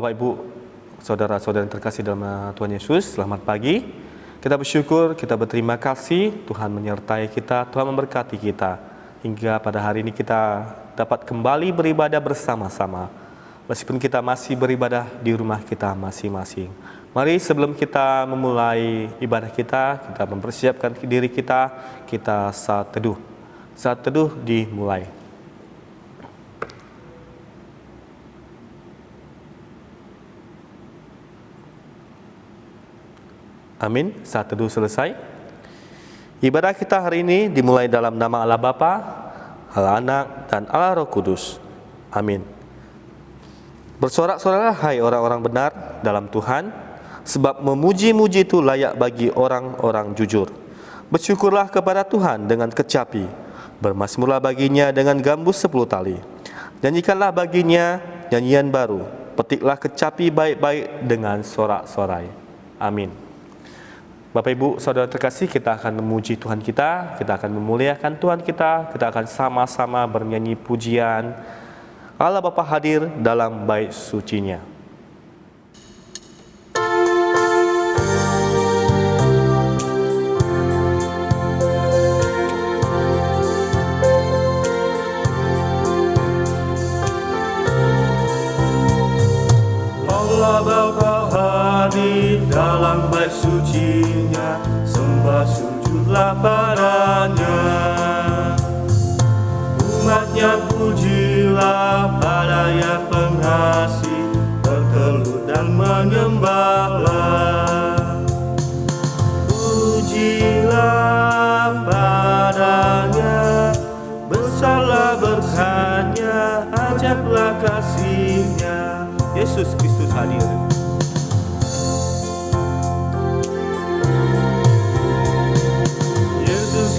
Bapak Ibu, saudara-saudara yang terkasih dalam Tuhan Yesus, selamat pagi. Kita bersyukur, kita berterima kasih, Tuhan menyertai kita, Tuhan memberkati kita. Hingga pada hari ini kita dapat kembali beribadah bersama-sama. Meskipun kita masih beribadah di rumah kita masing-masing. Mari sebelum kita memulai ibadah kita mempersiapkan diri kita saat teduh. Saat teduh dimulai. Amin. Saat teduh selesai. Ibadah kita hari ini dimulai dalam nama Allah Bapa, Allah Anak, dan Allah Roh Kudus. Amin. Bersorak-soraklah hai orang-orang benar dalam Tuhan, sebab memuji-muji itu layak bagi orang-orang jujur. Bersyukurlah kepada Tuhan dengan kecapi, bermazmurlah baginya dengan gambus 10 tali. Nyanyikanlah baginya nyanyian baru, petiklah kecapi baik-baik dengan sorak-sorai. Amin. Bapak Ibu Saudara terkasih, kita akan memuji Tuhan kita akan memuliakan Tuhan kita akan sama-sama bernyanyi pujian. Allah Bapa hadir dalam bait suci-Nya. Allah Bapa hadir dalam bait suci-Nya, sembah sujudlah padanya. Umatnya pujilah pada Yang Pengasih, bertelut dan menyembahlah. Pujilah padanya, besarlah berkatnya, ajaiblah kasih-Nya. Yesus Kristus hadir.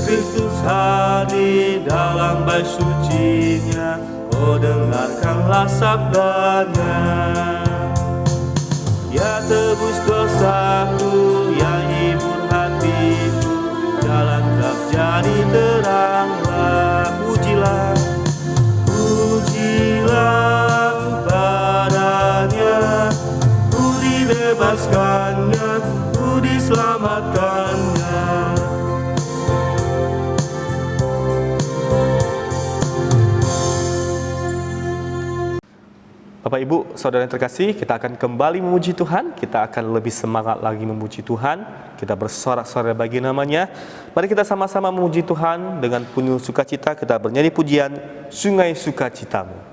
Kristus hadir dalam bait suci-Nya, oh dengarkanlah sabdanya. Ya tebus dosaku, ya hibur hatiku, jalan gelap jadi teranglah. Pujilah, pujilah padanya, ku dibebaskannya, ku diselamatkannya. Bapak Ibu, Saudara yang terkasih, kita akan kembali memuji Tuhan, kita akan lebih semangat lagi memuji Tuhan, kita bersorak-sorai bagi nama-Nya. Mari kita sama-sama memuji Tuhan dengan penuh sukacita, kita bernyanyi pujian Sungai Sukacitamu.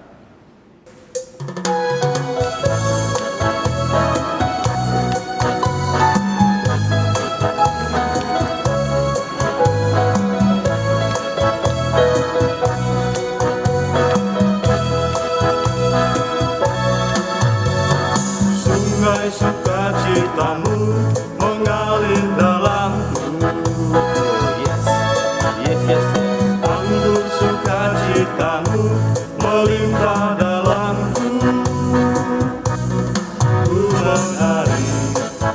Sukacitamu mengalir dalamku. Yes. Anggur sukacitamu melimpah dalamku. Ku menari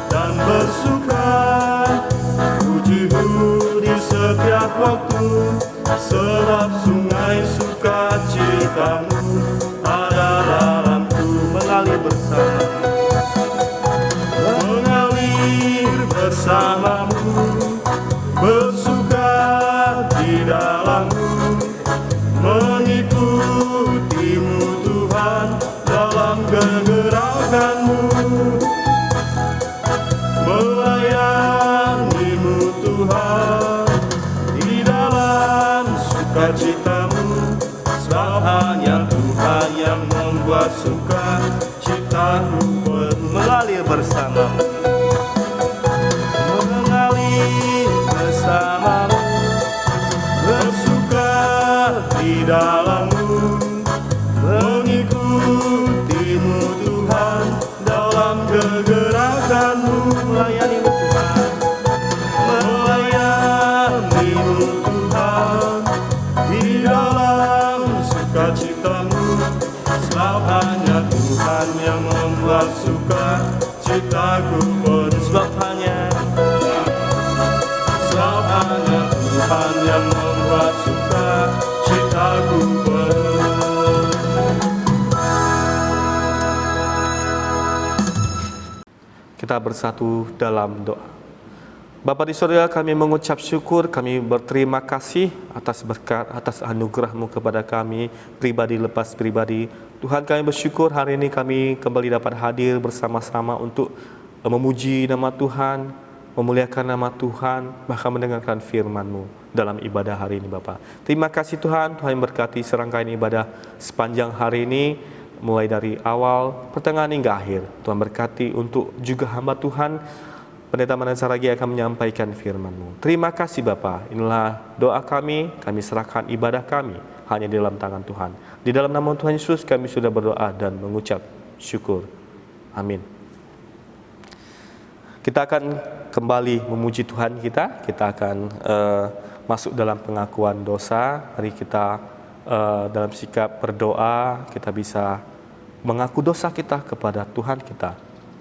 dan bersuka, pujimu di setiap waktu, sebab sungai sukacitamu ada dalamku. Mengalir bersama, bersamamu, bersuka di dalammu, mengikutimu Tuhan dalam kegerakanmu, melayanimu Tuhan di dalam sukacitamu, sebab hanya Tuhan yang membuat sukacitaku mengalir bersamamu. Bersama kita bersatu dalam doa. Bapa di surga, kami mengucap syukur, kami berterima kasih atas berkat, atas anugerah-Mu kepada kami, pribadi lepas pribadi. Tuhan, kami bersyukur hari ini kami kembali dapat hadir bersama-sama untuk memuji nama Tuhan, memuliakan nama Tuhan, bahkan mendengarkan firman-Mu dalam ibadah hari ini Bapa. Terima kasih Tuhan, Tuhan berkati serangkaian ibadah sepanjang hari ini, mulai dari awal, pertengahan hingga akhir. Tuhan berkati untuk juga hamba Tuhan, Pendeta Manan Saragi akan menyampaikan firman-Mu. Terima kasih Bapa. Inilah doa kami serahkan ibadah kami hanya di dalam tangan Tuhan. Di dalam nama Tuhan Yesus kami sudah berdoa dan mengucap syukur. Amin. Kita akan kembali memuji Tuhan kita. Kita akan masuk dalam pengakuan dosa. Mari kita dalam sikap berdoa, kita bisa mengaku dosa kita kepada Tuhan kita.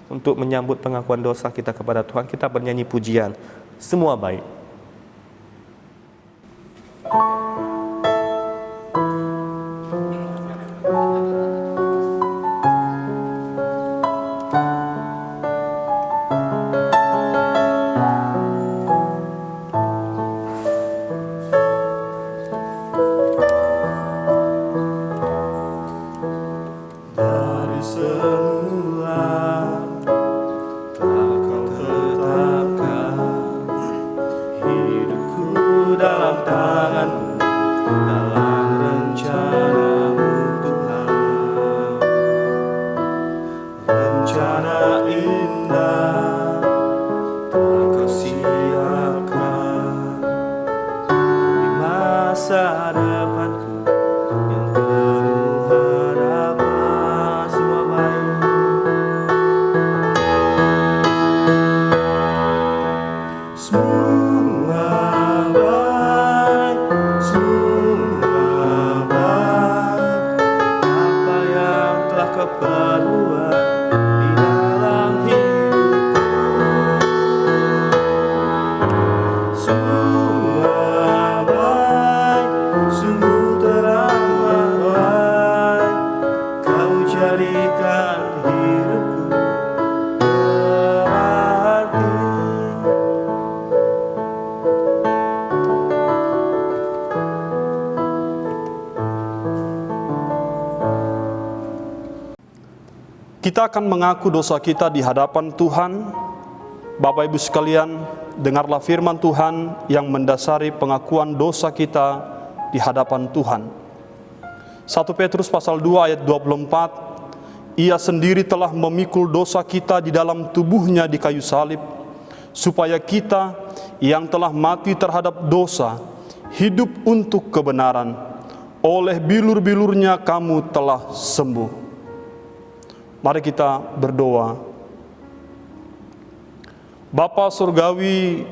Untuk menyambut pengakuan dosa kita kepada Tuhan, kita bernyanyi pujian Semua Baik. Kita akan mengaku dosa kita di hadapan Tuhan. Bapak Ibu sekalian, dengarlah firman Tuhan yang mendasari pengakuan dosa kita di hadapan Tuhan. 1 Petrus pasal 2 ayat 24, Ia sendiri telah memikul dosa kita di dalam tubuhnya di kayu salib, supaya kita yang telah mati terhadap dosa, hidup untuk kebenaran. Oleh bilur-bilurnya kamu telah sembuh. Mari kita berdoa. Bapa Surgawi,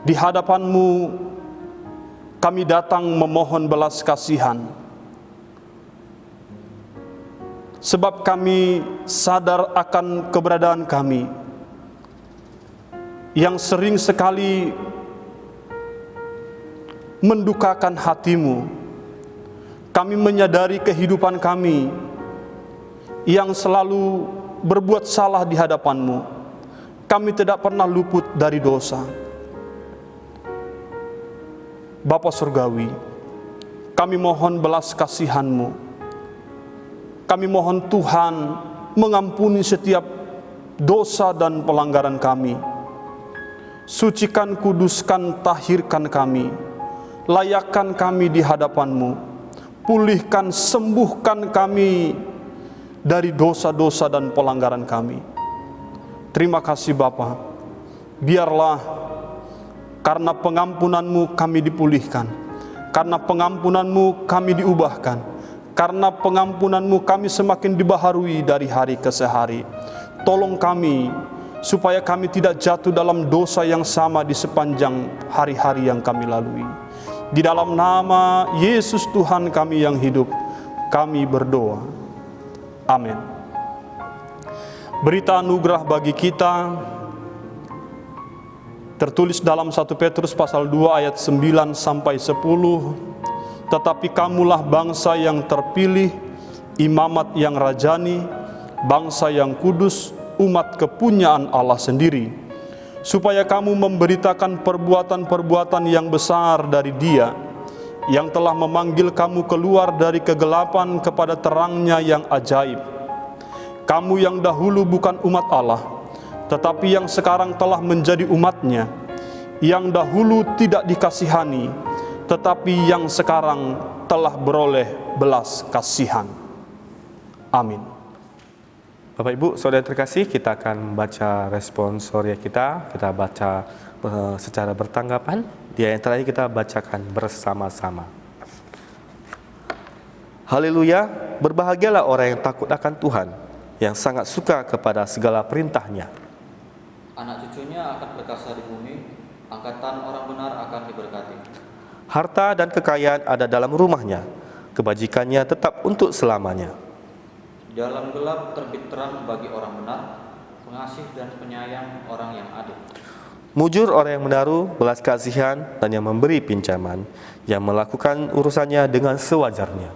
di hadapan-Mu kami datang memohon belas kasihan. Sebab kami sadar akan keberadaan kami yang sering sekali mendukakan hati-Mu. Kami menyadari kehidupan kami yang selalu berbuat salah di hadapan-Mu. Kami tidak pernah luput dari dosa. Bapa Surgawi, kami mohon belas kasihan-Mu. Kami mohon Tuhan mengampuni setiap dosa dan pelanggaran kami. Sucikan, kuduskan, tahirkan kami. Layakkan kami di hadapan-Mu. Pulihkan, sembuhkan kami dari dosa-dosa dan pelanggaran kami. Terima kasih Bapa. Biarlah karena pengampunan-Mu kami dipulihkan, karena pengampunan-Mu kami diubahkan, karena pengampunan-Mu kami semakin dibaharui dari hari ke hari. Tolong kami supaya kami tidak jatuh dalam dosa yang sama di sepanjang hari-hari yang kami lalui. Di dalam nama Yesus Tuhan kami yang hidup, kami berdoa. Amin. Berita anugerah bagi kita tertulis dalam 1 Petrus pasal 2 ayat 9 sampai 10. Tetapi kamulah bangsa yang terpilih, imamat yang rajani, bangsa yang kudus, umat kepunyaan Allah sendiri, supaya kamu memberitakan perbuatan-perbuatan yang besar dari Dia, yang telah memanggil kamu keluar dari kegelapan kepada terangnya yang ajaib. Kamu yang dahulu bukan umat Allah, tetapi yang sekarang telah menjadi umat-Nya, yang dahulu tidak dikasihani, tetapi yang sekarang telah beroleh belas kasihan. Amin. Bapak Ibu, saudara terkasih, kita akan membaca respon Soria kita. Kita baca secara bertanggapan. Di ayat terakhir kita bacakan bersama-sama. Haleluya, berbahagialah orang yang takut akan Tuhan, yang sangat suka kepada segala perintah-Nya. Anak cucunya akan berkasa di bumi, angkatan orang benar akan diberkati. Harta dan kekayaan ada dalam rumahnya, kebajikannya tetap untuk selamanya. Dalam gelap terbit terang bagi orang benar, pengasih dan penyayang orang yang adil. Mujur orang yang menaruh belas kasihan dan yang memberi pinjaman, yang melakukan urusannya dengan sewajarnya.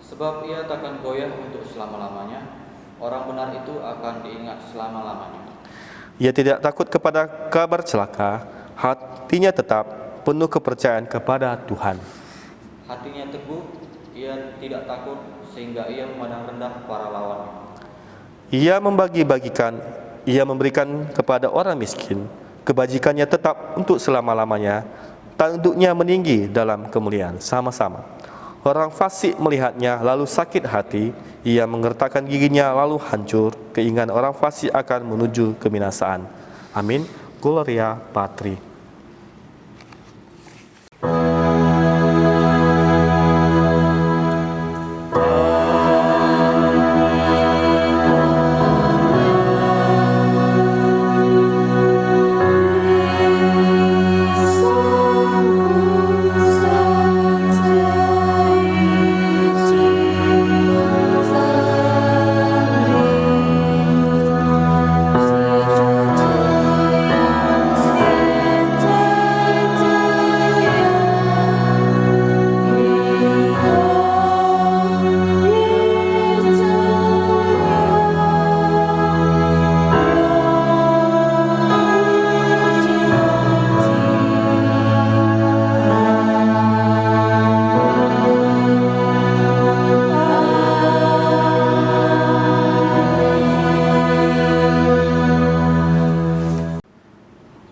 Sebab ia takkan goyah untuk selama-lamanya, orang benar itu akan diingat selama-lamanya. Ia tidak takut kepada kabar celaka, hatinya tetap penuh kepercayaan kepada Tuhan. Hatinya teguh, ia tidak takut, sehingga ia memandang rendah para lawannya. Ia ia memberikan kepada orang miskin, kebajikannya tetap untuk selama-lamanya, tanduknya meninggi dalam kemuliaan sama-sama. Orang fasik melihatnya lalu sakit hati, ia menggertakkan giginya lalu hancur, keinginan orang fasik akan menuju kebinasaan. Amin. Gloria Patri.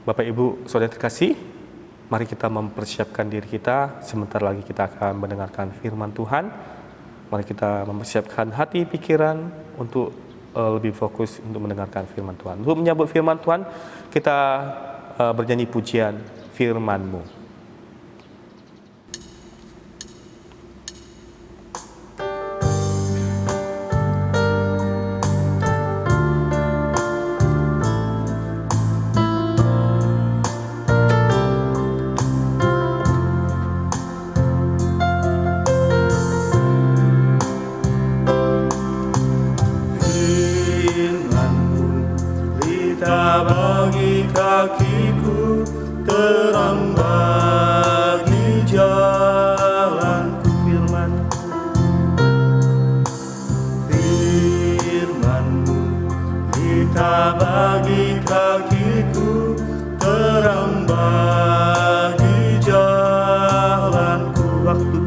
Bapak Ibu saudara terkasih, mari kita mempersiapkan diri kita. Sebentar lagi kita akan mendengarkan firman Tuhan. Mari kita mempersiapkan hati pikiran untuk lebih fokus untuk mendengarkan firman Tuhan. Untuk menyambut firman Tuhan, kita bernyanyi pujian firman-Mu. Bagi kakiku, terang bagi jalanku. Firman-Mu, lita bagi kakiku, terang bagi jalanku. Waktu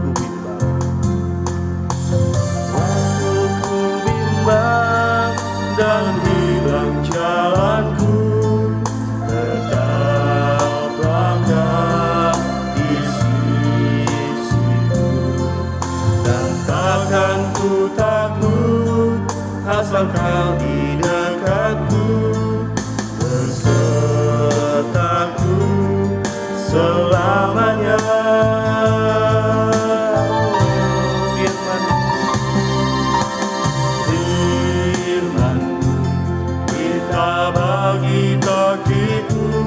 ku bimbang dan hilang jalanku, tetaplah di sisiku, dan takkan ku takut asal Kau di dekatku, bersertaku selamanya. Bagi kakiku,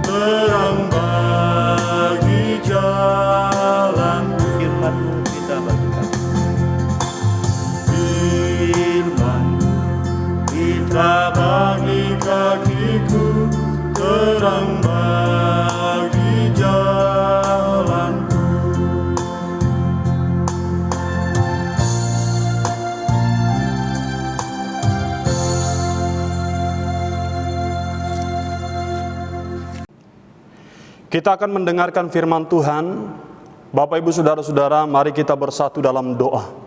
terang bagi jalanku. Firman-Mu kita bagikan. Firman-Mu kita bagi kakiku, terang bagi jalanku. Kita akan mendengarkan firman Tuhan. Bapak, Ibu, Saudara-saudara, mari kita bersatu dalam doa.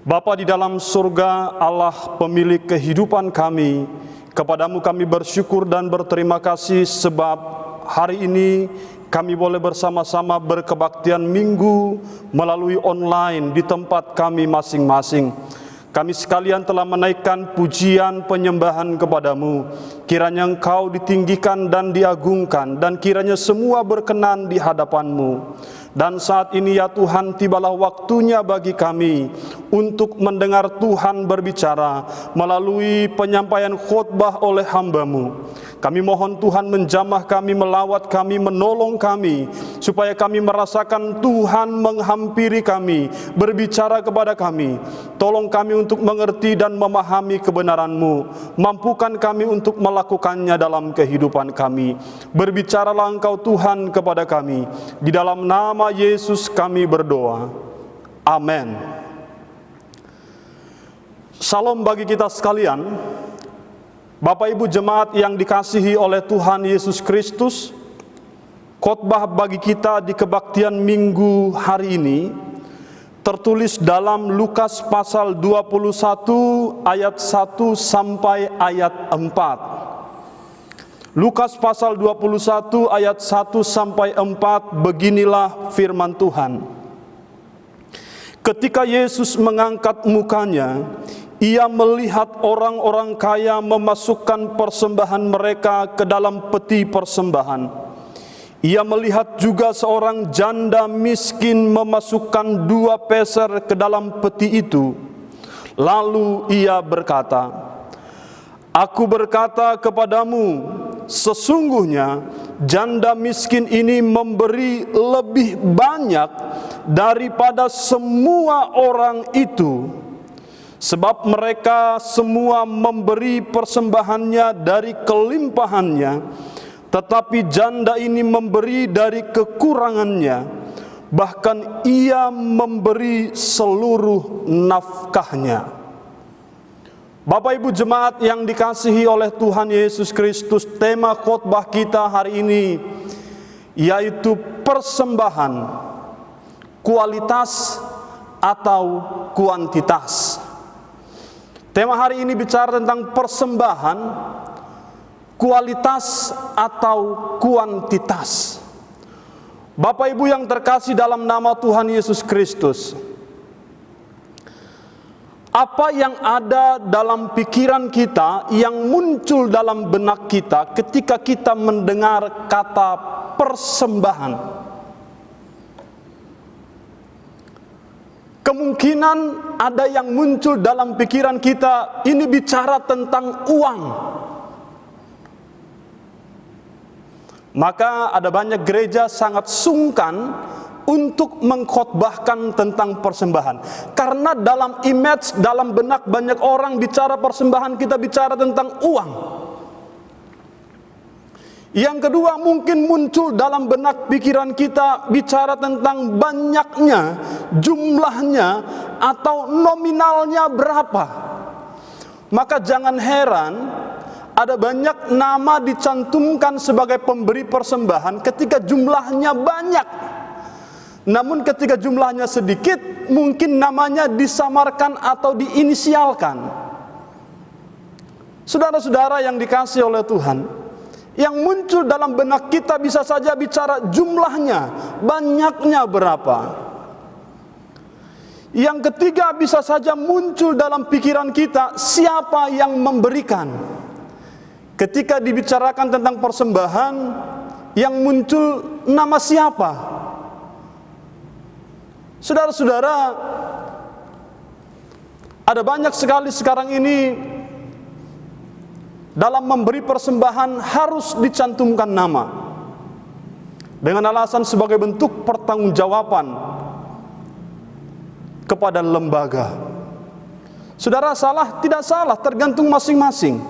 Bapa di dalam surga, Allah pemilik kehidupan kami, kepadamu kami bersyukur dan berterima kasih sebab hari ini kami boleh bersama-sama berkebaktian minggu melalui online di tempat kami masing-masing. Kami sekalian telah menaikkan pujian penyembahan kepadamu. Kiranya Engkau ditinggikan dan diagungkan, dan kiranya semua berkenan di hadapan-Mu. Dan saat ini ya Tuhan, tibalah waktunya bagi kami untuk mendengar Tuhan berbicara melalui penyampaian khotbah oleh hamba-Mu. Kami mohon Tuhan menjamah kami, melawat kami, menolong kami, supaya kami merasakan Tuhan menghampiri kami, berbicara kepada kami. Tolong kami untuk mengerti dan memahami kebenaran-Mu. Mampukan kami untuk melakukannya dalam kehidupan kami. Berbicaralah Engkau Tuhan kepada kami. Di dalam nama Yesus kami berdoa. Amin. Salam bagi kita sekalian. Bapak Ibu jemaat yang dikasihi oleh Tuhan Yesus Kristus, khotbah bagi kita di kebaktian minggu hari ini tertulis dalam Lukas pasal 21 ayat 1 sampai ayat 4. Lukas pasal 21 ayat 1 sampai 4, beginilah firman Tuhan. Ketika Yesus mengangkat mukanya, Ia melihat orang-orang kaya memasukkan persembahan mereka ke dalam peti persembahan. Ia melihat juga seorang janda miskin memasukkan 2 peser ke dalam peti itu. Lalu ia berkata, "Aku berkata kepadamu, sesungguhnya janda miskin ini memberi lebih banyak daripada semua orang itu. Sebab mereka semua memberi persembahannya dari kelimpahannya, tetapi janda ini memberi dari kekurangannya, bahkan ia memberi seluruh nafkahnya." Bapak Ibu jemaat yang dikasihi oleh Tuhan Yesus Kristus, tema khotbah kita hari ini yaitu persembahan, kualitas atau kuantitas. Tema hari ini bicara tentang persembahan, kualitas atau kuantitas. Bapak Ibu yang terkasih dalam nama Tuhan Yesus Kristus, apa yang ada dalam pikiran kita, yang muncul dalam benak kita ketika kita mendengar kata persembahan? Kemungkinan ada yang muncul dalam pikiran kita, ini bicara tentang uang. Maka ada banyak gereja sangat sungkan untuk mengkhotbahkan tentang persembahan. Karena dalam image, dalam benak banyak orang bicara persembahan, kita bicara tentang uang. Yang kedua, mungkin muncul dalam benak pikiran kita bicara tentang banyaknya, jumlahnya, atau nominalnya berapa. Maka jangan heran ada banyak nama dicantumkan sebagai pemberi persembahan ketika jumlahnya banyak. Namun ketika jumlahnya sedikit, mungkin namanya disamarkan atau diinisialkan. Saudara-saudara yang dikasihi oleh Tuhan, yang muncul dalam benak kita bisa saja bicara jumlahnya, banyaknya berapa. Yang ketiga, bisa saja muncul dalam pikiran kita siapa yang memberikan. Ketika dibicarakan tentang persembahan, yang muncul nama siapa? Saudara-saudara, ada banyak sekali sekarang ini dalam memberi persembahan harus dicantumkan nama, dengan alasan sebagai bentuk pertanggungjawaban kepada lembaga. Saudara, salah tidak salah, tergantung masing-masing.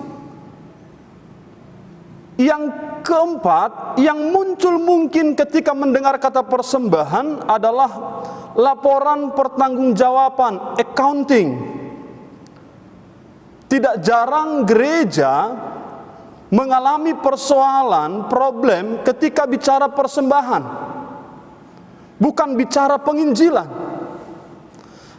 Yang keempat, yang muncul mungkin ketika mendengar kata persembahan adalah laporan pertanggungjawaban, accounting. Tidak jarang gereja mengalami persoalan, problem ketika bicara persembahan, bukan bicara penginjilan.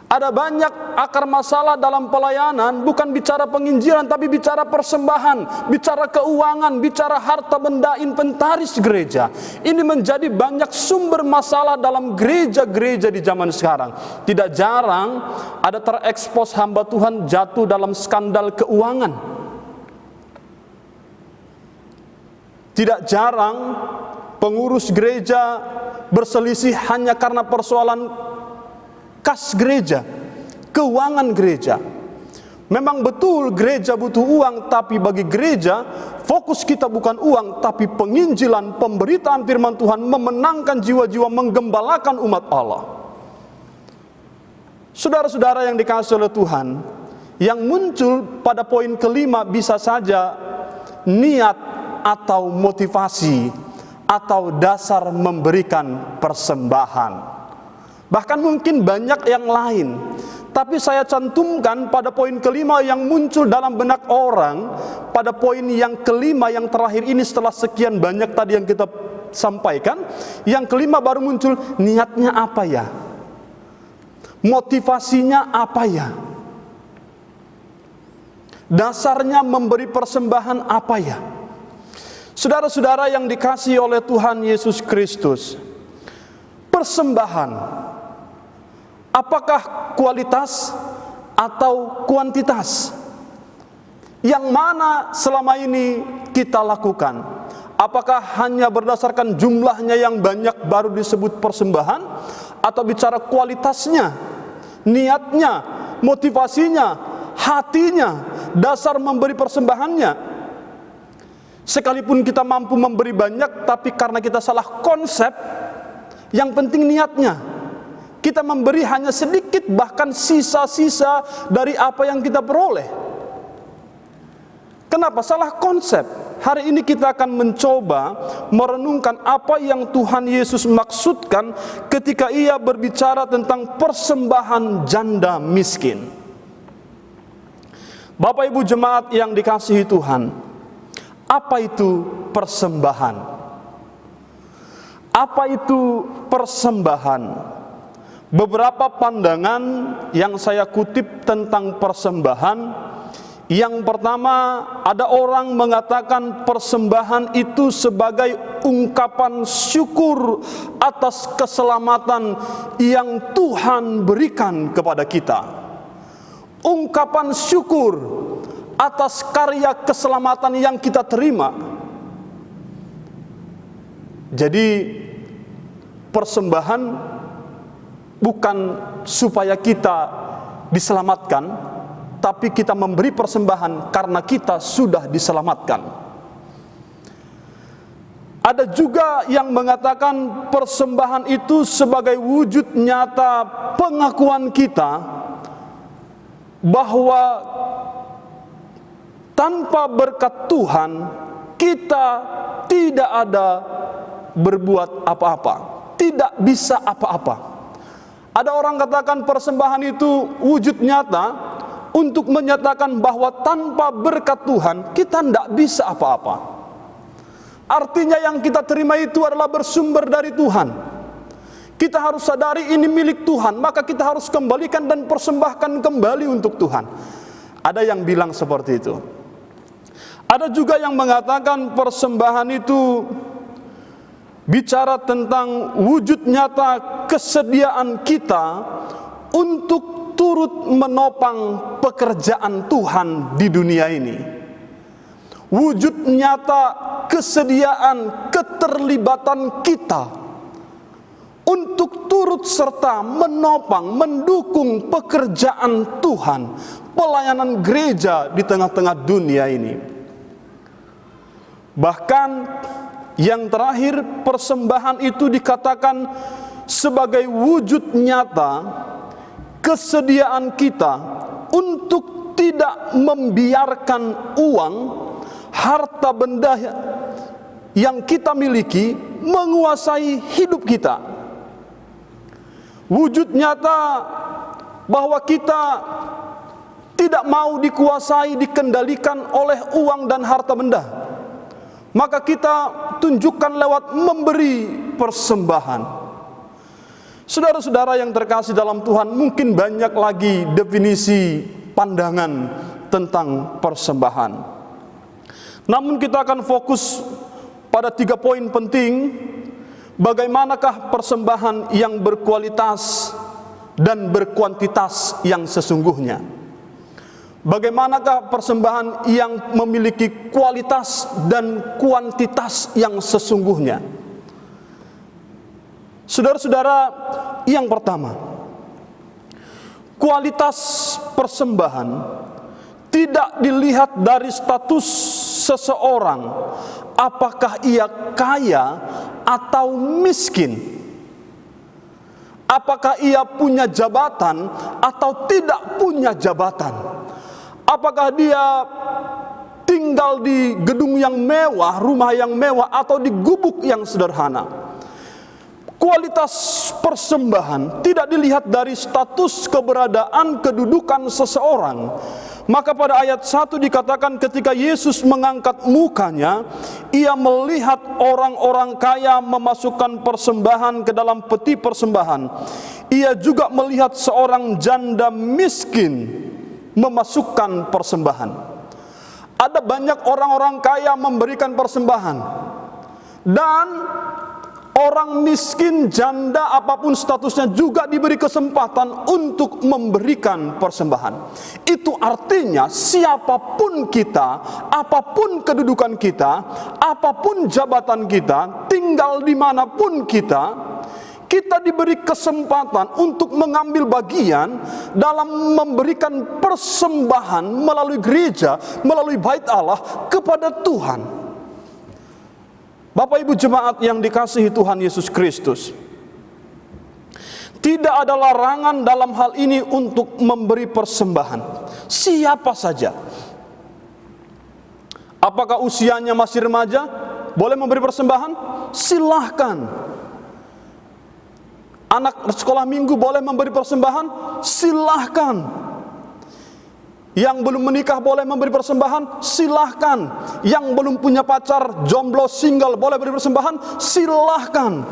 Ada banyak akar masalah dalam pelayanan, bukan bicara penginjilan, tapi bicara persembahan, bicara keuangan, bicara harta benda inventaris gereja. Ini menjadi banyak sumber masalah dalam gereja-gereja di zaman sekarang. Tidak jarang ada terekspos hamba Tuhan jatuh dalam skandal keuangan. Tidak jarang pengurus gereja berselisih hanya karena persoalan kas gereja, keuangan gereja. Memang betul gereja butuh uang, tapi bagi gereja fokus kita bukan uang, tapi penginjilan, pemberitaan firman Tuhan, memenangkan jiwa-jiwa, menggembalakan umat Allah. Saudara-saudara yang dikasihi oleh Tuhan, yang muncul pada poin kelima bisa saja niat atau motivasi atau dasar memberikan persembahan. Bahkan mungkin banyak yang lain, tapi saya cantumkan pada poin kelima yang muncul dalam benak orang. Pada poin yang kelima yang terakhir ini, setelah sekian banyak tadi yang kita sampaikan, yang kelima baru muncul, niatnya apa ya? Motivasinya apa ya? Dasarnya memberi persembahan apa ya? Saudara-saudara yang dikasihi oleh Tuhan Yesus Kristus, persembahan apakah kualitas atau kuantitas? Yang mana selama ini kita lakukan? Apakah hanya berdasarkan jumlahnya yang banyak baru disebut persembahan? Atau bicara kualitasnya, niatnya, motivasinya, hatinya, dasar memberi persembahannya? Sekalipun kita mampu memberi banyak, tapi karena kita salah konsep, yang penting niatnya. Kita memberi hanya sedikit, bahkan sisa-sisa dari apa yang kita peroleh. Kenapa? Salah konsep. Hari ini kita akan mencoba merenungkan apa yang Tuhan Yesus maksudkan ketika Ia berbicara tentang persembahan janda miskin. Bapak Ibu jemaat yang dikasihi Tuhan, apa itu persembahan? Apa itu persembahan? Beberapa pandangan yang saya kutip tentang persembahan. Yang pertama, ada orang mengatakan persembahan itu sebagai ungkapan syukur atas keselamatan yang Tuhan berikan kepada kita. Ungkapan syukur atas karya keselamatan yang kita terima. Jadi persembahan bukan supaya kita diselamatkan, tapi kita memberi persembahan karena kita sudah diselamatkan. Ada juga yang mengatakan persembahan itu sebagai wujud nyata pengakuan kita bahwa tanpa berkat Tuhan kita tidak ada berbuat apa-apa, tidak bisa apa-apa. Ada orang katakan persembahan itu wujud nyata untuk menyatakan bahwa tanpa berkat Tuhan kita tidak bisa apa-apa. Artinya yang kita terima itu adalah bersumber dari Tuhan. Kita harus sadari ini milik Tuhan, maka kita harus kembalikan dan persembahkan kembali untuk Tuhan. Ada yang bilang seperti itu. Ada juga yang mengatakan persembahan itu bicara tentang wujud nyata kesediaan kita untuk turut menopang pekerjaan Tuhan di dunia ini. Wujud nyata kesediaan keterlibatan kita untuk turut serta menopang, mendukung pekerjaan Tuhan, pelayanan gereja di tengah-tengah dunia ini. Bahkan yang terakhir, persembahan itu dikatakan sebagai wujud nyata kesediaan kita untuk tidak membiarkan uang, harta benda yang kita miliki menguasai hidup kita. Wujud nyata bahwa kita tidak mau dikuasai, dikendalikan oleh uang dan harta benda. maka kita tunjukkan lewat memberi persembahan. Saudara-saudara yang terkasih dalam Tuhan, mungkin banyak lagi definisi pandangan tentang persembahan. Namun kita akan fokus pada 3 poin penting. Bagaimanakah persembahan yang berkualitas dan berkuantitas yang sesungguhnya? Bagaimanakah persembahan yang memiliki kualitas dan kuantitas yang sesungguhnya? Saudara-saudara, yang pertama, kualitas persembahan tidak dilihat dari status seseorang, apakah ia kaya atau miskin, apakah ia punya jabatan atau tidak punya jabatan, apakah dia tinggal di gedung yang mewah, rumah yang mewah, atau di gubuk yang sederhana. Kualitas persembahan tidak dilihat dari status keberadaan kedudukan seseorang. Maka pada ayat 1 dikatakan ketika Yesus mengangkat mukanya, ia melihat orang-orang kaya memasukkan persembahan ke dalam peti persembahan. Ia juga melihat seorang janda miskin memasukkan persembahan. Ada banyak orang-orang kaya memberikan persembahan, dan orang miskin, janda, apapun statusnya juga diberi kesempatan untuk memberikan persembahan. Itu artinya siapapun kita, apapun kedudukan kita, apapun jabatan kita, tinggal dimanapun kita diberi kesempatan untuk mengambil bagian dalam memberikan persembahan melalui gereja, melalui bait Allah kepada Tuhan. Bapak Ibu jemaat yang dikasihi Tuhan Yesus Kristus, tidak ada larangan dalam hal ini untuk memberi persembahan. Siapa saja, apakah usianya masih remaja, boleh memberi persembahan? Silahkan. Anak sekolah minggu boleh memberi persembahan? Silahkan. Yang belum menikah boleh memberi persembahan? Silahkan. Yang belum punya pacar, jomblo, single, boleh beri persembahan? Silahkan.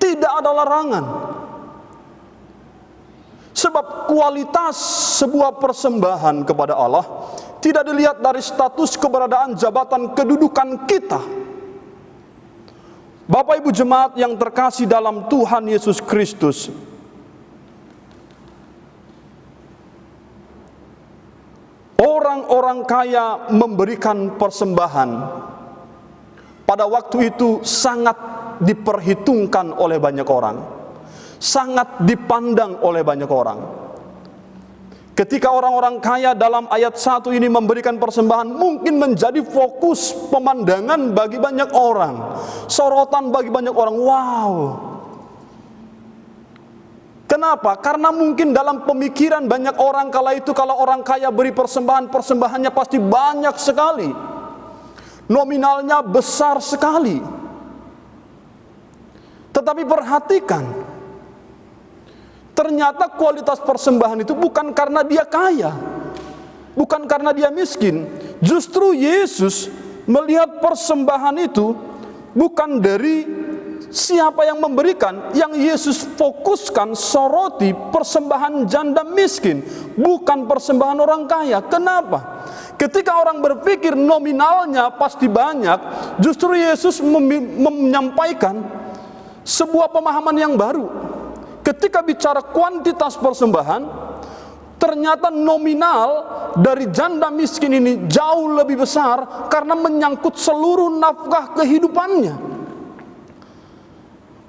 Tidak ada larangan. Sebab kualitas sebuah persembahan kepada Allah tidak dilihat dari status keberadaan jabatan kedudukan kita. Bapak Ibu jemaat yang terkasih dalam Tuhan Yesus Kristus, orang-orang kaya memberikan persembahan pada waktu itu sangat diperhitungkan oleh banyak orang, sangat dipandang oleh banyak orang. Ketika orang-orang kaya dalam ayat 1 ini memberikan persembahan, mungkin menjadi fokus pemandangan bagi banyak orang, sorotan bagi banyak orang. Wow. Kenapa? Karena mungkin dalam pemikiran banyak orang kala itu, kalau orang kaya beri persembahan, persembahannya pasti banyak sekali, nominalnya besar sekali. Tetapi perhatikan, ternyata kualitas persembahan itu bukan karena dia kaya, bukan karena dia miskin. Justru Yesus melihat persembahan itu bukan dari siapa yang memberikan. Yang Yesus fokuskan, soroti persembahan janda miskin, bukan persembahan orang kaya. Kenapa? Ketika orang berpikir nominalnya pasti banyak, justru Yesus menyampaikan sebuah pemahaman yang baru. Ketika bicara kuantitas persembahan, ternyata nominal dari janda miskin ini jauh lebih besar karena menyangkut seluruh nafkah kehidupannya,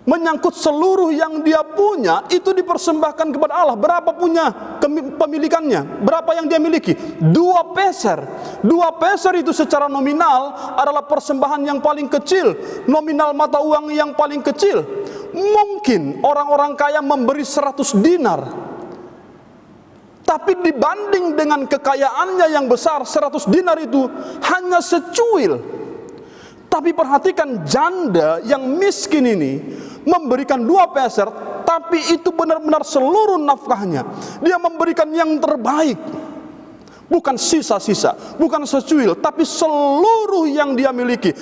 menyangkut seluruh yang dia punya itu dipersembahkan kepada Allah. Berapa punya pemilikannya? Berapa yang dia miliki? 2 peser. 2 peser itu secara nominal adalah persembahan yang paling kecil, nominal mata uang yang paling kecil. Mungkin orang-orang kaya memberi 100 dinar, tapi dibanding dengan kekayaannya yang besar, 100 dinar itu hanya secuil. Tapi perhatikan, janda yang miskin ini memberikan 2 peser, tapi itu benar-benar seluruh nafkahnya. Dia memberikan yang terbaik, Bukan sisa-sisa, bukan secuil, tapi seluruh yang dia miliki.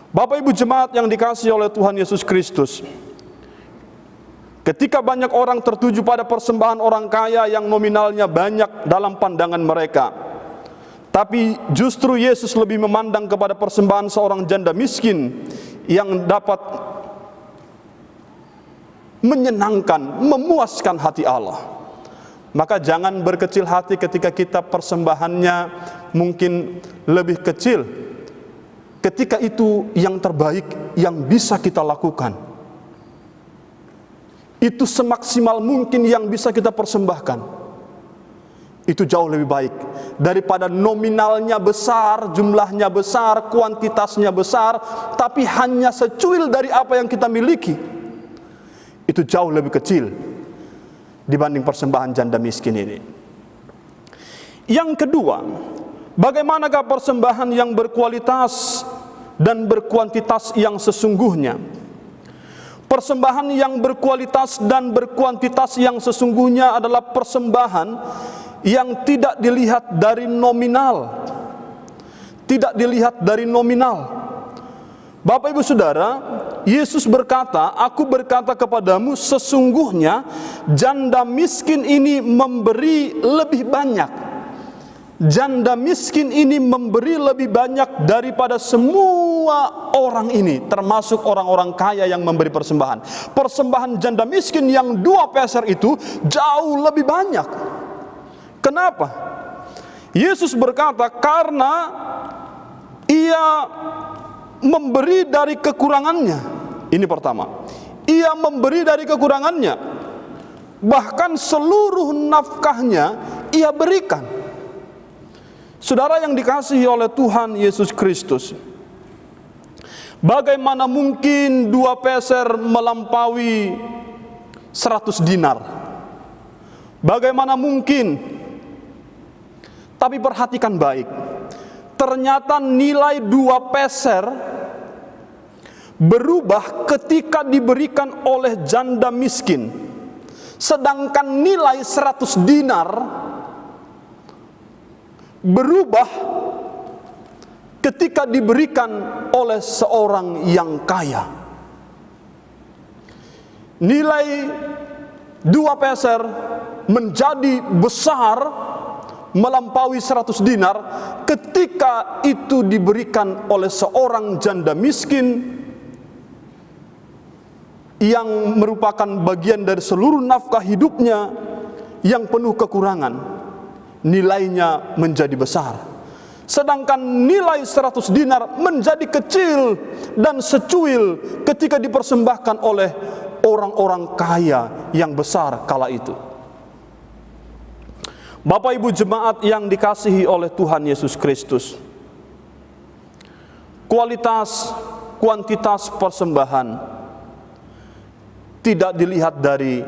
Bapak Ibu jemaat yang dikasihi oleh Tuhan Yesus Kristus, ketika banyak orang tertuju pada persembahan orang kaya yang nominalnya banyak dalam pandangan mereka, tapi justru Yesus lebih memandang kepada persembahan seorang janda miskin yang dapat menyenangkan, memuaskan hati Allah. Maka jangan berkecil hati ketika kita persembahannya mungkin lebih kecil, ketika itu yang terbaik yang bisa kita lakukan. Itu semaksimal mungkin yang bisa kita persembahkan. Itu jauh lebih baik daripada nominalnya besar, jumlahnya besar, kuantitasnya besar, tapi hanya secuil dari apa yang kita miliki. Itu jauh lebih kecil dibanding persembahan janda miskin ini. Yang kedua, bagaimanakah persembahan yang berkualitas dan berkuantitas yang sesungguhnya? Persembahan yang berkualitas dan berkuantitas yang sesungguhnya adalah persembahan yang tidak dilihat dari nominal. Tidak dilihat dari nominal. Bapak Ibu Saudara, Yesus berkata, "Aku berkata kepadamu, sesungguhnya janda miskin ini memberi lebih banyak." Janda miskin ini memberi lebih banyak daripada semua orang ini, termasuk orang-orang kaya yang memberi persembahan. Persembahan janda miskin yang 2 peser itu jauh lebih banyak. Kenapa? Yesus berkata, karena ia memberi dari kekurangannya. Ini pertama. Ia memberi dari kekurangannya. Bahkan seluruh nafkahnya ia berikan. Saudara yang dikasihi oleh Tuhan Yesus Kristus, bagaimana mungkin 2 peser melampaui 100 dinar? Bagaimana mungkin? Tapi perhatikan baik. Ternyata nilai 2 peser berubah ketika diberikan oleh janda miskin. Sedangkan nilai 100 dinar berubah ketika diberikan oleh seorang yang kaya. Nilai 2 peser menjadi besar melampaui 100 dinar ketika itu diberikan oleh seorang janda miskin yang merupakan bagian dari seluruh nafkah hidupnya yang penuh kekurangan. Nilainya menjadi besar. Sedangkan nilai 100 dinar menjadi kecil dan secuil ketika dipersembahkan oleh orang-orang kaya yang besar kala itu. Bapak Ibu jemaat yang dikasihi oleh Tuhan Yesus Kristus, kualitas, kuantitas persembahan tidak dilihat dari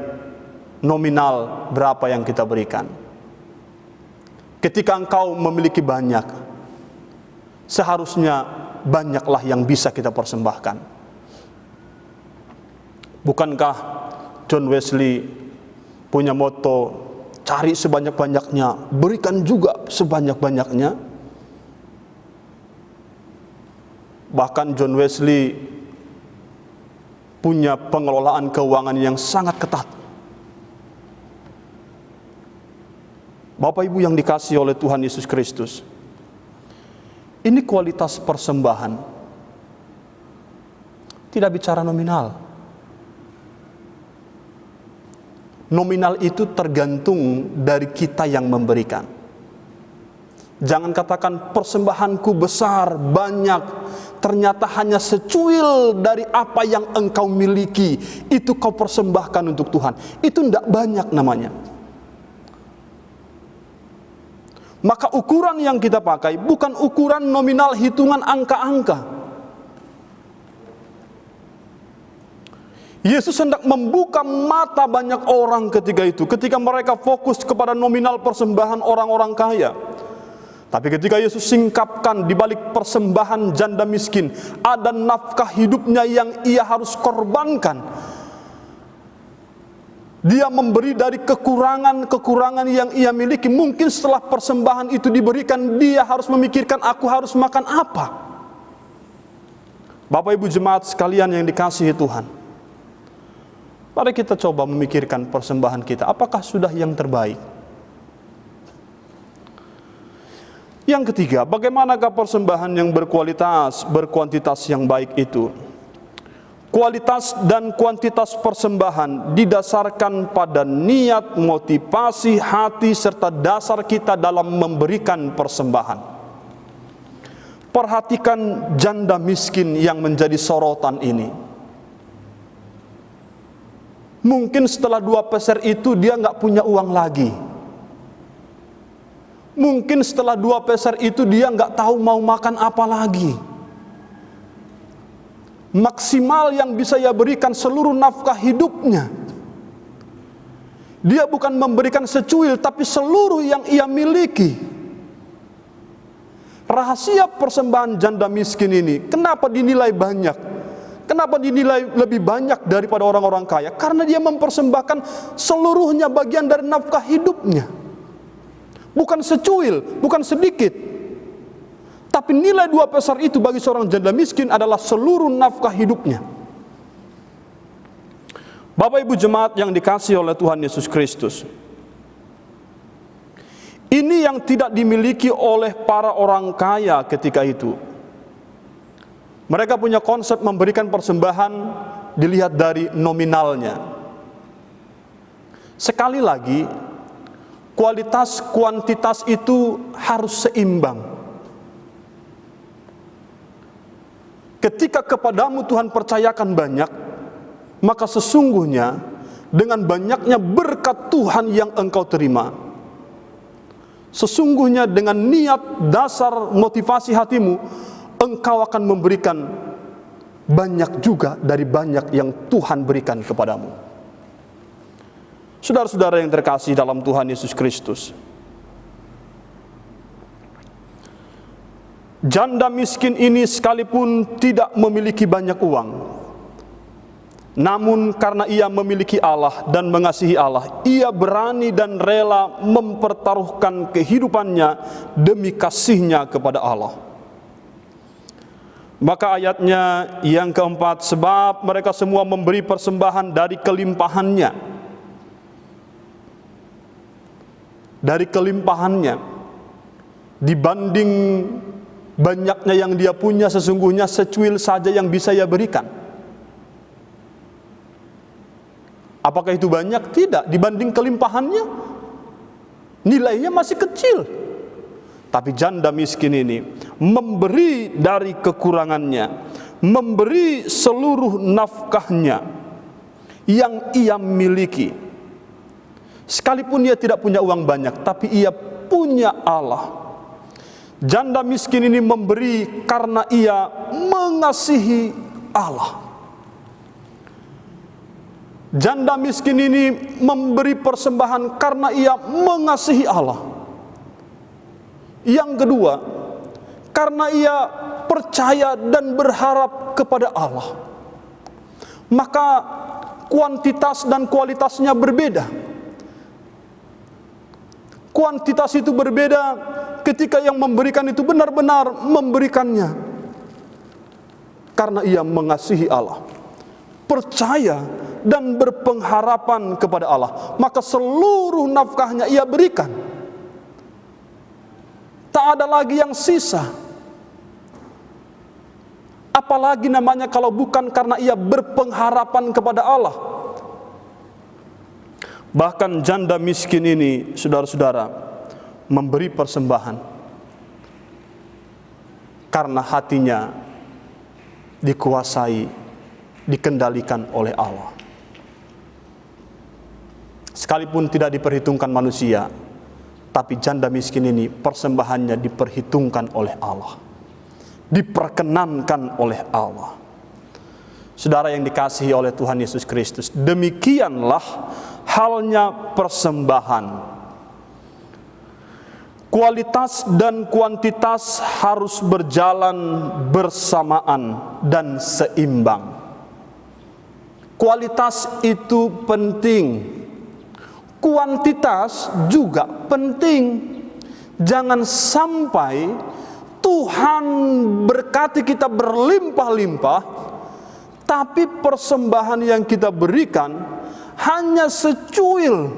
nominal berapa yang kita berikan. Ketika engkau memiliki banyak, seharusnya banyaklah yang bisa kita persembahkan. Bukankah John Wesley punya moto, cari sebanyak-banyaknya, berikan juga sebanyak-banyaknya? Bahkan John Wesley punya pengelolaan keuangan yang sangat ketat. Bapak Ibu yang dikasihi oleh Tuhan Yesus Kristus, ini kualitas persembahan. Tidak bicara nominal. Nominal itu tergantung dari kita yang memberikan. Jangan katakan persembahanku besar, banyak, ternyata hanya secuil dari apa yang engkau miliki, itu kau persembahkan untuk Tuhan. Itu tidak banyak namanya. Maka ukuran yang kita pakai bukan ukuran nominal hitungan angka-angka. Yesus hendak membuka mata banyak orang ketika itu, ketika mereka fokus kepada nominal persembahan orang-orang kaya. Tapi ketika Yesus singkapkan di balik persembahan janda miskin, ada nafkah hidupnya yang ia harus korbankan. Dia memberi dari kekurangan-kekurangan yang ia miliki. Mungkin setelah persembahan itu diberikan, dia harus memikirkan, aku harus makan apa? Bapak Ibu jemaat sekalian yang dikasihi Tuhan, mari kita coba memikirkan persembahan kita. Apakah sudah yang terbaik? Yang ketiga, bagaimanakah persembahan yang berkualitas, berkuantitas yang baik itu? Kualitas dan kuantitas persembahan didasarkan pada niat, motivasi, hati, serta dasar kita dalam memberikan persembahan. Perhatikan janda miskin yang menjadi sorotan ini. Mungkin setelah 2 peser itu dia nggak punya uang lagi. Mungkin setelah 2 peser itu dia nggak tahu mau makan apa lagi. Maksimal yang bisa ia berikan seluruh nafkah hidupnya. Dia bukan memberikan secuil, tapi seluruh yang ia miliki. Rahasia persembahan janda miskin ini, kenapa dinilai banyak? Kenapa dinilai lebih banyak daripada orang-orang kaya? Karena dia mempersembahkan seluruhnya bagian dari nafkah hidupnya. Bukan secuil, bukan sedikit. Tapi nilai 2 peser itu bagi seorang janda miskin adalah seluruh nafkah hidupnya. Bapak Ibu jemaat yang dikasihi oleh Tuhan Yesus Kristus, ini yang tidak dimiliki oleh para orang kaya ketika itu. Mereka punya konsep memberikan persembahan dilihat dari nominalnya. Sekali lagi, kualitas kuantitas itu harus seimbang. Ketika kepadamu Tuhan percayakan banyak, maka sesungguhnya dengan banyaknya berkat Tuhan yang engkau terima, sesungguhnya dengan niat, dasar, motivasi hatimu, engkau akan memberikan banyak juga dari banyak yang Tuhan berikan kepadamu. Saudara-saudara yang terkasih dalam Tuhan Yesus Kristus, janda miskin ini sekalipun tidak memiliki banyak uang, namun karena ia memiliki Allah dan mengasihi Allah, ia berani dan rela mempertaruhkan kehidupannya demi kasihnya kepada Allah. Maka ayatnya yang keempat, sebab mereka semua memberi persembahan dari kelimpahannya. Dari kelimpahannya, dibanding banyaknya yang dia punya, sesungguhnya secuil saja yang bisa ia berikan. Apakah itu banyak? Tidak. Dibanding kelimpahannya, nilainya masih kecil. Tapi janda miskin ini memberi dari kekurangannya, memberi seluruh nafkahnya yang ia miliki. Sekalipun ia tidak punya uang banyak, tapi ia punya Allah. Janda miskin ini memberi karena ia mengasihi Allah. Janda miskin ini memberi persembahan karena ia mengasihi Allah. Yang kedua, karena ia percaya dan berharap kepada Allah. Maka kuantitas dan kualitasnya berbeda. Kuantitas itu berbeda ketika yang memberikan itu benar-benar memberikannya karena ia mengasihi Allah, percaya dan berpengharapan kepada Allah, maka seluruh nafkahnya ia berikan. Tak ada lagi yang sisa. Apalagi namanya kalau bukan karena ia berpengharapan kepada Allah. Bahkan janda miskin ini, saudara-saudara, memberi persembahan karena hatinya dikuasai, dikendalikan oleh Allah. Sekalipun tidak diperhitungkan manusia, tapi janda miskin ini persembahannya diperhitungkan oleh Allah, diperkenankan oleh Allah. Saudara yang dikasihi oleh Tuhan Yesus Kristus, demikianlah halnya persembahan. Kualitas dan kuantitas harus berjalan bersamaan dan seimbang. Kualitas itu penting, kuantitas juga penting. Jangan sampai Tuhan berkati kita berlimpah-limpah, tapi persembahan yang kita berikan hanya secuil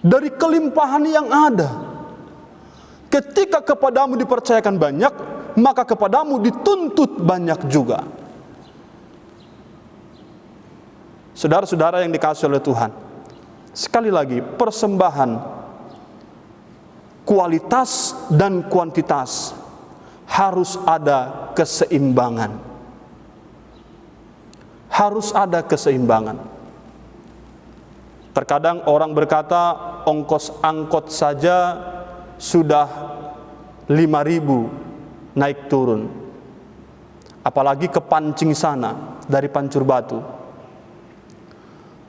dari kelimpahan yang ada. Ketika kepadamu dipercayakan banyak, maka kepadamu dituntut banyak juga. Saudara-saudara yang dikasihi oleh Tuhan, sekali lagi, persembahan kualitas dan kuantitas harus ada keseimbangan. Harus ada keseimbangan. Terkadang orang berkata ongkos angkot saja sudah 5.000 naik turun. Apalagi ke Pancing sana dari Pancur Batu.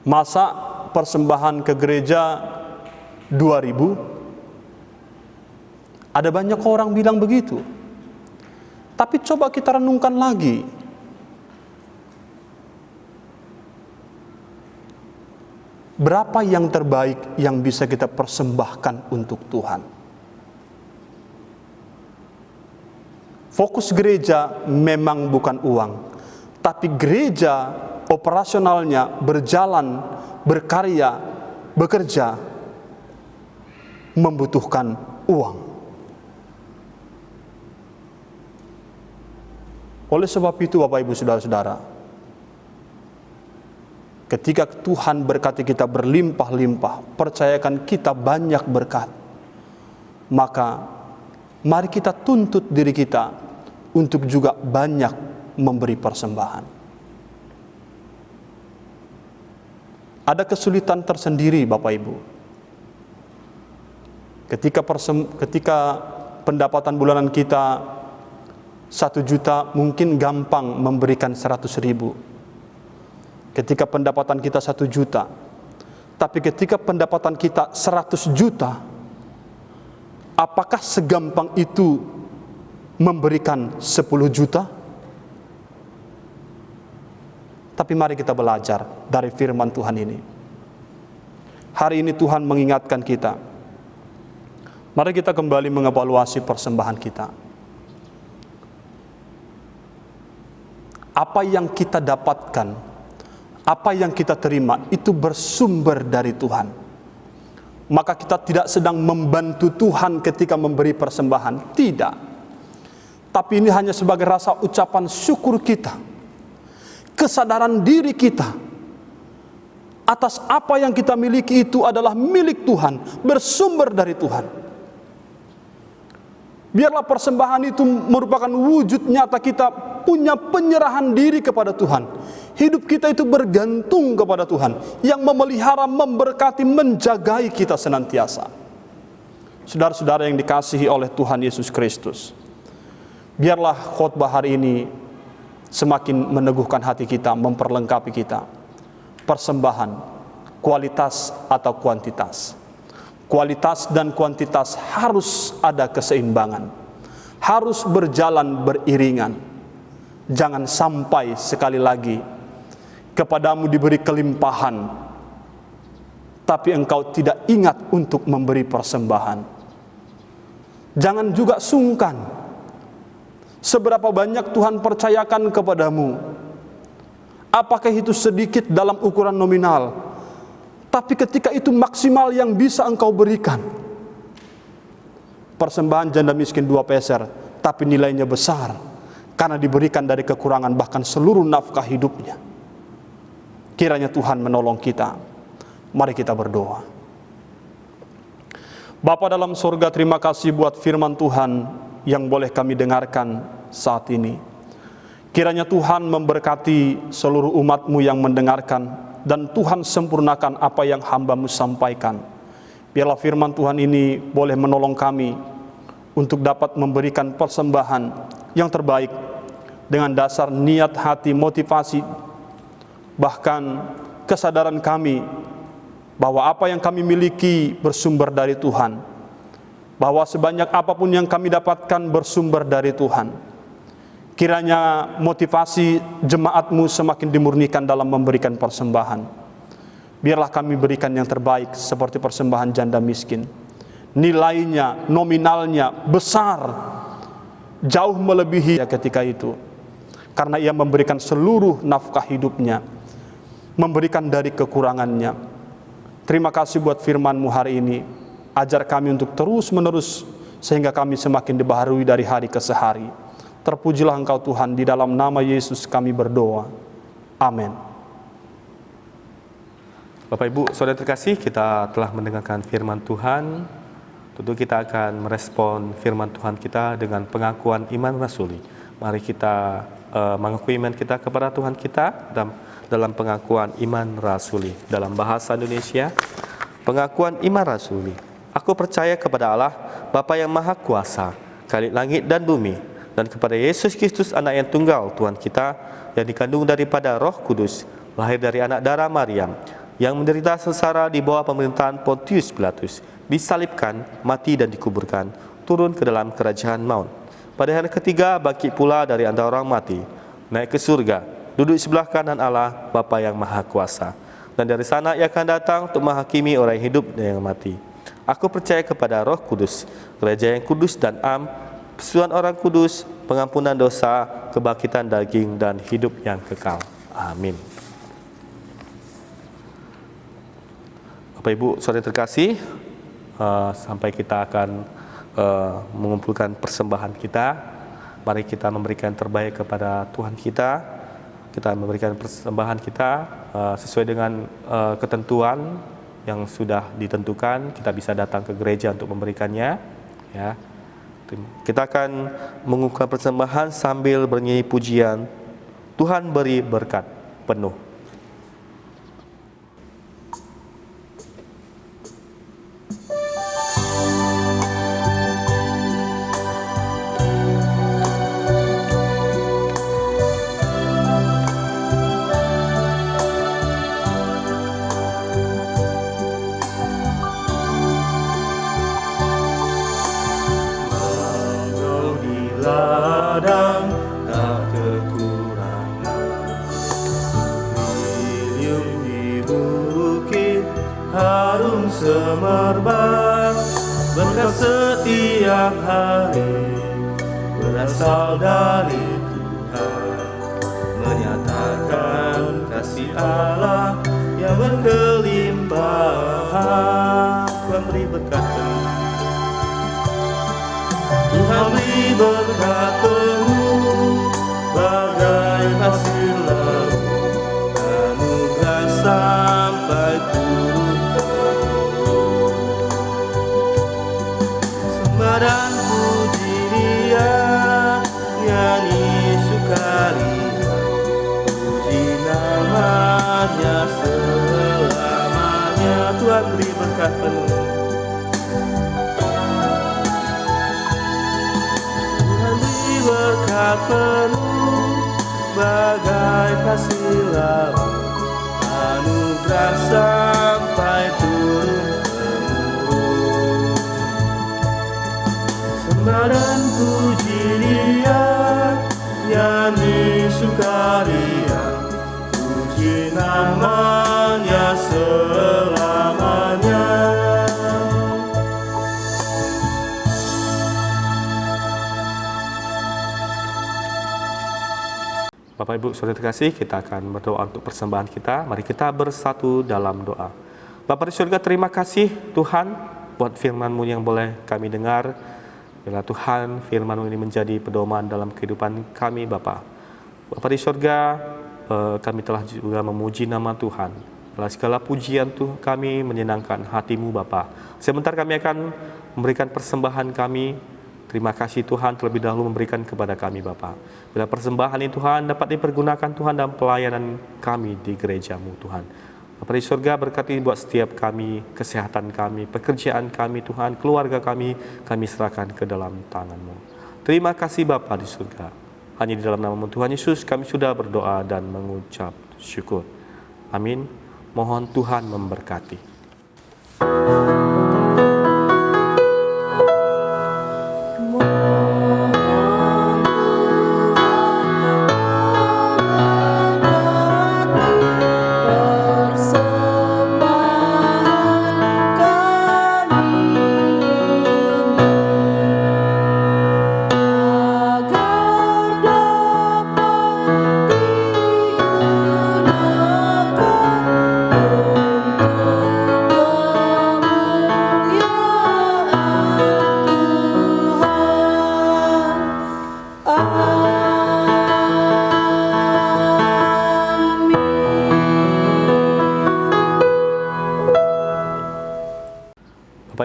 Masa persembahan ke gereja 2.000? Ada banyak orang bilang begitu. Tapi coba kita renungkan lagi. Berapa yang terbaik yang bisa kita persembahkan untuk Tuhan? Fokus gereja memang bukan uang, tapi gereja operasionalnya berjalan, berkarya, bekerja, membutuhkan uang. Oleh sebab itu Bapak Ibu Saudara-saudara, ketika Tuhan berkati kita berlimpah-limpah, percayakan kita banyak berkat, maka mari kita tuntut diri kita untuk juga banyak memberi persembahan. Ada kesulitan tersendiri Bapak Ibu. Ketika pendapatan bulanan kita 1 juta, mungkin gampang memberikan 100.000. Ketika pendapatan kita 1 juta, tapi ketika pendapatan kita 100 juta, apakah segampang itu memberikan 10 juta? Tapi mari kita belajar dari firman Tuhan ini. Hari ini Tuhan mengingatkan kita. Mari kita kembali mengevaluasi persembahan kita. Apa yang kita dapatkan, apa yang kita terima, itu bersumber dari Tuhan. Maka kita tidak sedang membantu Tuhan ketika memberi persembahan. Tidak. Tapi ini hanya sebagai rasa ucapan syukur kita. Kesadaran diri kita atas apa yang kita miliki itu adalah milik Tuhan, bersumber dari Tuhan. Biarlah persembahan itu merupakan wujud nyata kita punya penyerahan diri kepada Tuhan. Hidup kita itu bergantung kepada Tuhan yang memelihara, memberkati, menjagai kita senantiasa. Saudara-saudara yang dikasihi oleh Tuhan Yesus Kristus, biarlah khotbah hari ini semakin meneguhkan hati kita, memperlengkapi kita. Persembahan, kualitas atau kuantitas. Kualitas dan kuantitas harus ada keseimbangan, harus berjalan beriringan. Jangan sampai sekali lagi kepadamu diberi kelimpahan, tapi engkau tidak ingat untuk memberi persembahan. Jangan juga sungkan. Seberapa banyak Tuhan percayakan kepadamu, apakah itu sedikit dalam ukuran nominal, tapi ketika itu maksimal yang bisa engkau berikan. Persembahan janda miskin 2 peser, tapi nilainya besar, karena diberikan dari kekurangan bahkan seluruh nafkah hidupnya. Kiranya Tuhan menolong kita. Mari kita berdoa. Bapa dalam surga, terima kasih buat firman Tuhan yang boleh kami dengarkan saat ini. Kiranya Tuhan memberkati seluruh umat-Mu yang mendengarkan, dan Tuhan sempurnakan apa yang hamba-Mu sampaikan. Biarlah firman Tuhan ini boleh menolong kami untuk dapat memberikan persembahan yang terbaik dengan dasar niat hati, motivasi, bahkan kesadaran kami bahwa apa yang kami miliki bersumber dari Tuhan, bahwa sebanyak apapun yang kami dapatkan bersumber dari Tuhan. Kiranya motivasi jemaat-Mu semakin dimurnikan dalam memberikan persembahan. Biarlah kami berikan yang terbaik seperti persembahan janda miskin. Nilainya, nominalnya besar, jauh melebihi ketika itu. Karena ia memberikan seluruh nafkah hidupnya, memberikan dari kekurangannya. Terima kasih buat firman-Mu hari ini. Ajar kami untuk terus-menerus sehingga kami semakin dibaharui dari hari ke hari. Terpujilah Engkau Tuhan, di dalam nama Yesus kami berdoa. Amin. Bapak Ibu, Saudara terkasih, kita telah mendengarkan firman Tuhan. Tentu kita akan merespon firman Tuhan kita dengan pengakuan iman rasuli. Mari kita mengaku iman kita kepada Tuhan kita dalam pengakuan iman rasuli. Dalam bahasa Indonesia, pengakuan iman rasuli. Aku percaya kepada Allah, Bapa yang Maha Kuasa, Khalik langit dan bumi, dan kepada Yesus Kristus, Anak yang tunggal Tuhan kita, yang dikandung daripada Roh Kudus, lahir dari anak darah Maryam, yang menderita sengsara di bawah pemerintahan Pontius Pilatus, disalibkan, mati dan dikuburkan, turun ke dalam kerajaan maut. Pada hari ketiga bangkit pula dari antara orang mati, naik ke surga, duduk sebelah kanan Allah, Bapa yang Maha Kuasa. Dan dari sana ia akan datang untuk menghakimi orang yang hidup dan yang mati. Aku percaya kepada Roh Kudus, gereja yang kudus dan am, persekutuan orang kudus, pengampunan dosa, kebangkitan daging dan hidup yang kekal. Amin. Bapak Ibu, Saudara terkasih, sampai kita akan mengumpulkan persembahan kita. Mari kita memberikan terbaik kepada Tuhan kita. Kita memberikan persembahan kita sesuai dengan ketentuan yang sudah ditentukan. Kita bisa datang ke gereja untuk memberikannya. Ya, kita akan mengumpulkan persembahan sambil bernyanyi pujian. Tuhan beri berkat penuh. Ladang tak kekurangan, lilium di bukit harum semerbak, berkat setiap hari berasal dari Tuhan, menyatakan kasih Allah yang berkelimpahan, memberi berkat penuh. Tuhan beri berkat penuh, bagai pasir laut, anugerah sampai turun. Sembah dan puji Dia, nyanyi sukaria, puji namanya selamanya. Tuhan beri berkat penuh. Berkat penuh, bagai pasir laut, anugerah sampai turun-temurun. Sembah dan puji Dia, nyanyi sukaria, puji namanya selamanya. Bapak Ibu Saudara terkasih, kita akan berdoa untuk persembahan kita. Mari kita bersatu dalam doa. Bapa di surga, terima kasih Tuhan buat firman-Mu yang boleh kami dengar. Bila Tuhan, firman-Mu ini menjadi pedoman dalam kehidupan kami Bapa. Bapa di surga, kami telah juga memuji nama Tuhan. Dalam segala pujian Tuhan kami menyenangkan hati-Mu Bapa. Sebentar kami akan memberikan persembahan kami. Terima kasih Tuhan terlebih dahulu memberikan kepada kami Bapa. Bila persembahan ini Tuhan dapat dipergunakan Tuhan dalam pelayanan kami di gereja-Mu Tuhan. Bapa di surga, berkati buat setiap kami, kesehatan kami, pekerjaan kami Tuhan, keluarga kami serahkan ke dalam tangan-Mu. Terima kasih Bapa di surga. Hanya di dalam nama Tuhan Yesus kami sudah berdoa dan mengucap syukur. Amin. Mohon Tuhan memberkati.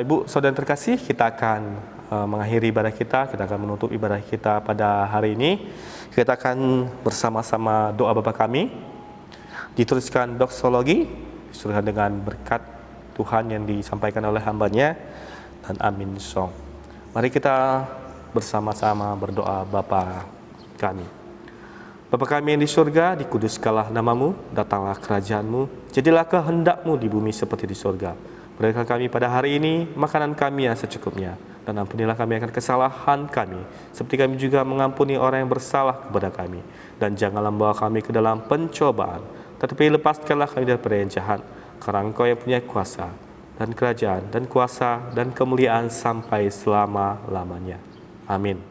Bapak Ibu, saudara terkasih, kita akan mengakhiri ibadah kita akan menutup ibadah kita pada hari ini. Kita akan bersama-sama doa Bapa kami, dituliskan doksologi, disuruhkan dengan berkat Tuhan yang disampaikan oleh hambanya, dan amin song. Mari kita bersama-sama berdoa. Bapa kami. Bapa kami yang di surga, dikuduskanlah namamu, datanglah kerajaanmu, jadilah kehendakmu di bumi seperti di surga. Berikan kami pada hari ini makanan kami yang secukupnya, dan ampunilah kami akan kesalahan kami, seperti kami juga mengampuni orang yang bersalah kepada kami. Dan janganlah membawa kami ke dalam pencobaan, tetapi lepaskanlah kami daripada yang jahat, karena Engkau yang punya kuasa, dan kerajaan, dan kuasa, dan kemuliaan sampai selama-lamanya. Amin.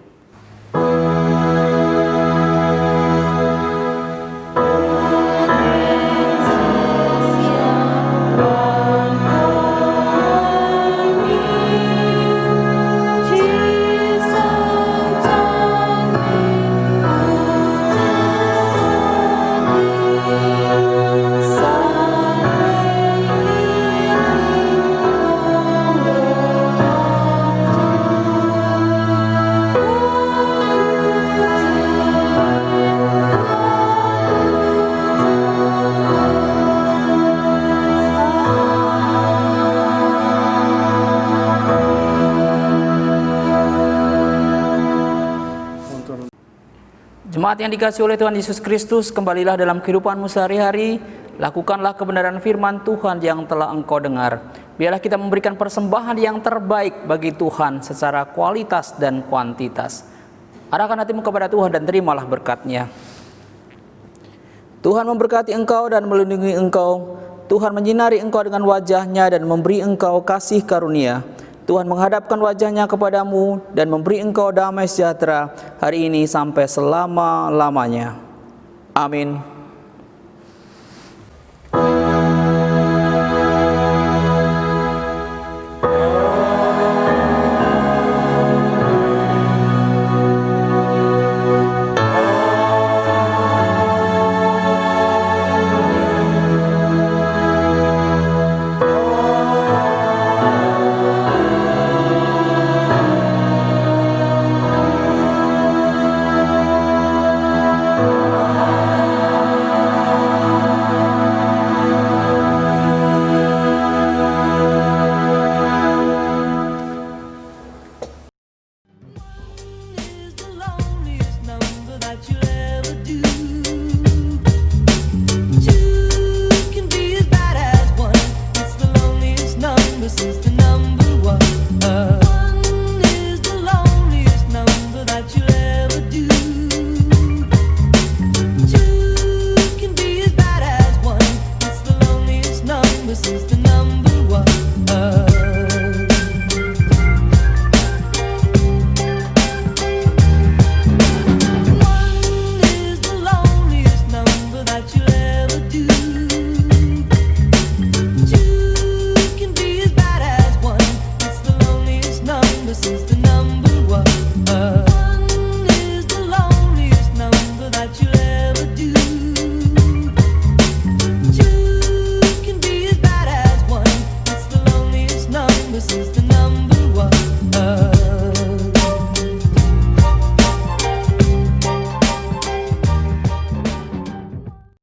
Jemaat yang dikasihi oleh Tuhan Yesus Kristus, kembalilah dalam kehidupanmu sehari-hari. Lakukanlah kebenaran firman Tuhan yang telah engkau dengar. Biarlah kita memberikan persembahan yang terbaik bagi Tuhan secara kualitas dan kuantitas. Arahkan hatimu kepada Tuhan dan terimalah berkat-Nya. Tuhan memberkati engkau dan melindungi engkau. Tuhan menyinari engkau dengan wajah-Nya dan memberi engkau kasih karunia. Tuhan menghadapkan wajah-Nya kepadamu dan memberi engkau damai sejahtera hari ini sampai selama-lamanya. Amin.